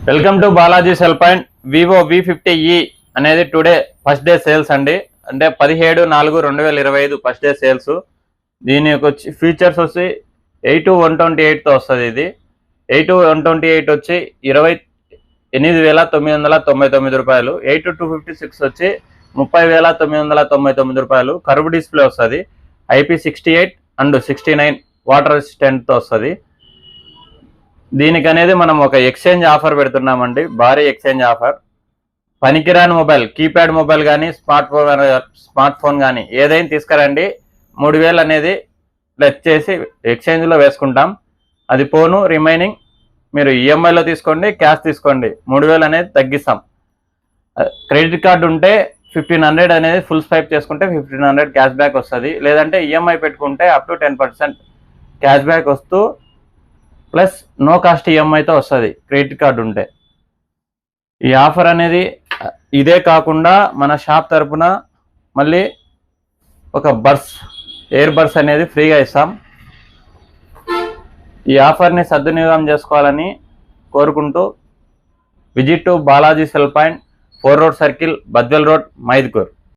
Welcome to Balaji cell point. Vivo V50e అనేది today first day sales అండి. అంటే 17/4/2025 first day sales. దీని యొక్క ఫీచర్స్ వచ్చి 82128తో వస్తుంది. ఇది 82128 వచ్చి 28,999 రూపాయలు. 82256 వచ్చి 30,999 రూపాయలు. కర్వ్ డిస్ప్లే వస్తుంది. IP68 అండ్ 69 వాటర్ రెసిస్టెంట్తో వస్తుంది. దీనికి అనేది మనం ఒక ఎక్స్చేంజ్ ఆఫర్ పెడుతున్నామండి, భారీ ఎక్స్చేంజ్ ఆఫర్. పనికిరాని మొబైల్, కీప్యాడ్ మొబైల్ కానీ స్మార్ట్ ఫోన్ కానీ ఏదైనా తీసుకురండి, 3,000 అనేది లెస్ చేసి ఎక్స్చేంజ్లో వేసుకుంటాం. అది పోను రిమైనింగ్ మీరు ఈఎంఐలో తీసుకోండి, క్యాష్ తీసుకోండి, 3,000 అనేది తగ్గిస్తాం. క్రెడిట్ కార్డు ఉంటే 1,500 అనేది ఫుల్ స్వైప్ చేసుకుంటే 1,500 క్యాష్ బ్యాక్ వస్తుంది. లేదంటే ఈఎంఐ పెట్టుకుంటే అప్ టు 10% క్యాష్ బ్యాక్ వస్తూ ప్లస్ నో కాస్ట్ ఈఎంఐతో వస్తుంది క్రెడిట్ కార్డు ఉంటే. ఈ ఆఫర్ అనేది ఇదే కాకుండా మన షాప్ తరపున మళ్ళీ ఒక ఎయిర్ బర్స్ అనేది ఫ్రీగా ఇస్తాం. ఈ ఆఫర్ని సద్వినియోగం చేసుకోవాలని కోరుకుంటూ visit to Balaji cell point, 4 road circle, Badvel road, Mydukur.